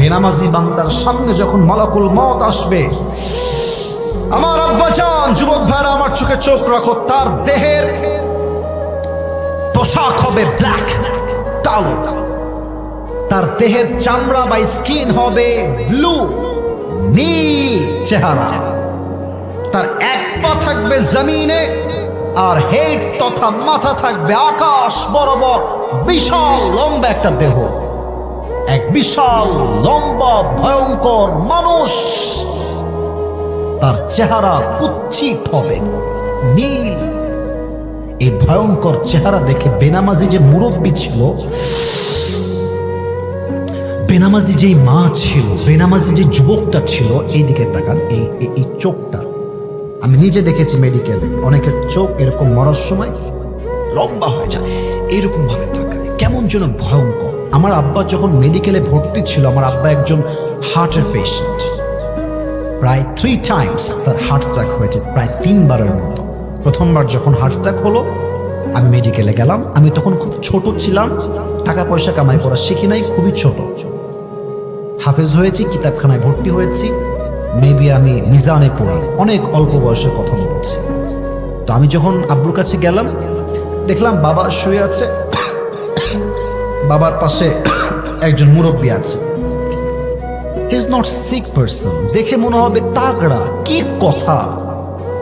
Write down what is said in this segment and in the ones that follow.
বেনামাজি বান্দার সামনে যখন মালাকুল মউত আসবে, আমার আব্বাজান, যুবক ভাইরা আমার চোখে চোখ রাখো, তার দেহের পোশাক হবে ব্ল্যাক, কালো। তার দেহের চামড়া বা স্কিন হবে ব্লু, নীল চেহারা। তার এক পা থাকবে জমিনে, আর হেড তথা মাথা থাকবে আকাশ বরাবর। বিশাল লম্বা একটা দেহ, এক বিশাল লম্বা ভয়ঙ্কর মানুষ। তার চেহারা কুৎসিত হবে, নীল। এই ভয়ঙ্কর চেহারা দেখে বেনামাজি যে মুরব্বী ছিল, বেনামাজি যেই মা ছিল, বেনামাজি যে যুবকটা ছিল, এই দিকে তাকান, এই চোখটা আমি নিজে দেখেছি মেডিকেলে। অনেকের চোখ এরকম মরার সময় লম্বা হয়ে যায়, এরকম ভাবে তাকায়, কেমন যেন ভয়ঙ্কর। আমার আব্বা যখন মেডিকেলে ভর্তি ছিল, আমার আব্বা একজন হার্টের পেশেন্ট। প্রায় 3 টাইমস তার হার্ট অ্যাটাক হয়েছে, প্রায় 3 বারের মতো। প্রথমবার যখন হার্ট অ্যাটাক হলো, আমি মেডিকেলে গেলাম। আমি তখন খুব ছোট ছিলাম, টাকা পয়সা কামাই করা শিখি নাই, খুবই ছোট। হাফেজ হয়েছি, কিতাবখানায় ভর্তি হয়েছি, মেবি আমি মিজানে পড়ি, অনেক অল্প বয়সের কথা বলছি। তো আমি যখন আব্বুর কাছে গেলাম, দেখলাম বাবা শুয়ে আছে, বাবার পাশে একজন মুরব্বী আছে। He is not sick person, দেখে মনে হবে তাগড়া। কি কথা!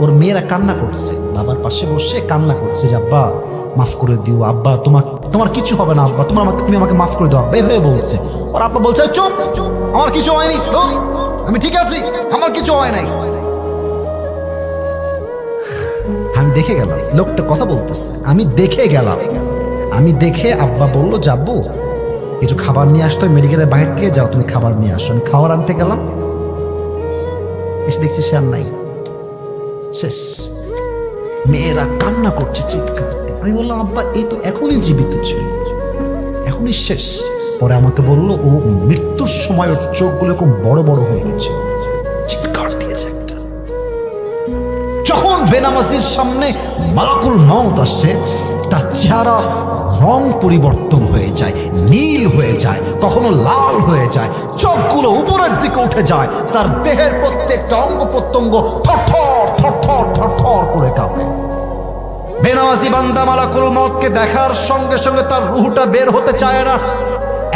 ওর মেয়েরা কান্না করছে, বাবার পাশে বসে কান্না করছে যে আব্বা মাফ করে দিও, আব্বা তোমার কিছু হবে না, আব্বা তুমি আমাকে মাফ করে দাও, এভাবে বলছে। ওর আব্বা বলছে চুপ, আমার কিছু হয়নি, আমি ঠিক আছি, আমার কিছু হয় নাই। আমি দেখে গেলাম লোকটা কথা বলতেছে, আমি দেখে গেলাম। আমি দেখে আব্বা বললো যাবো কিছু খাবার নিয়ে আসতো, মেডিকেলের বাইরে থেকে যাও, তুমি খাবার নিয়ে আসো। আমি খাবার আনতে গেলাম, এসে দেখছি সে আর নাই, শেষ। মেয়েরা কান্না করছে, চিৎকার। আমি বললাম আব্বা এই তো এখনই জীবিত ছিল, এখনই শেষ। পরে আমাকে বললো ও মৃত্যুর সময় ওর চোখগুলো খুব বড় বড় হয়ে গেছে, চিৎকার দিয়েছে একটা। যখন বেনামাজির সামনে মালাকুল মউত আসে, তার চেহারা রং পরিবর্তন হয়ে যায়, নীল হয়ে যায়, কখনো লাল হয়ে যায়, চোখগুলো উপরের দিকে উঠে যায়, তার দেহের প্রত্যেকটা অঙ্গ প্রত্যঙ্গ থরথর থরথর থরথর করে কাঁপে। বেনামাজি বান্দা মালাকুল মউতকে দেখার সঙ্গে সঙ্গে তার রূহটা বের হতে চায় না।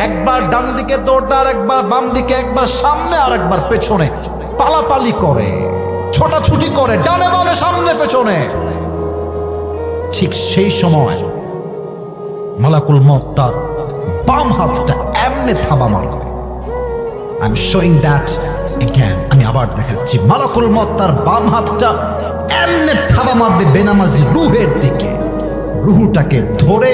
একবার ডান দিকে দৌড়টা, আর একবার বাম দিকে, একবার সামনে আর একবার পেছনে, পালাপালি করে, ছোটাছুটি করে, ডানে বামে সামনে পেছনে। ঠিক সেই সময় মালাকুল মউত তার বাম হাতটা এমনে থাবা মারবে। I am showing that again, আমি আবার দেখাচ্ছি। মালাকুল মউত তার বাম হাতটা এমনে থাবা মারবে বেনামাজি রূহের দিকে। রূহটাকে ধরে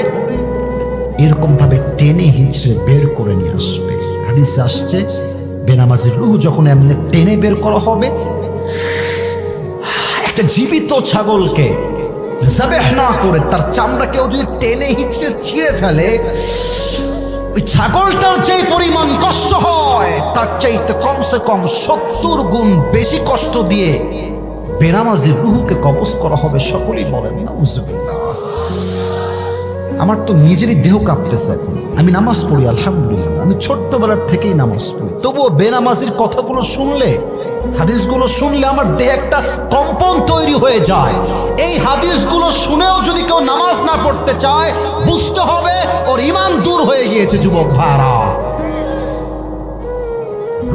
এরকম ভাবে টেনে হিঁচড়ে বের করে নিয়ে আসবে। হাদিসে আসছে বেনামাজির রূহ যখন এমনে টেনে বের করা হবে, একটা জীবিত ছাগলকে যাবেহ না করে তার চামড়া কেউ যদি টেনে হিঁচড়ে ছিঁড়ে ফেলে, ওই ছাগলটার যে পরিমাণ কষ্ট হয় তার চাইতে কমসে কম 70 গুণ বেশি কষ্ট দিয়ে বেনামাজির রূহকে কবজ করা হবে। সকলেই বলেন নাউজুবিল্লাহ। আমার তো নিজেরই দেহ কাঁপতেছে এখন। আমি নামাজ পড়ি আলহামদুলিল্লাহ, আমি ছোট্টবেলার থেকেই নামাজ পড়ি, তবুও বেনামাজির কথাগুলো শুনলে, হাদিসগুলো শুনলে আমার দেহে একটা কম্পন তৈরি হয়ে যায়। এই হাদিসগুলো শুনেও যদি কেউ নামাজ না পড়তে চায়, বুঝতে হবে ওর ঈমান দূর হয়ে গিয়েছে। যুবক ভাইরা,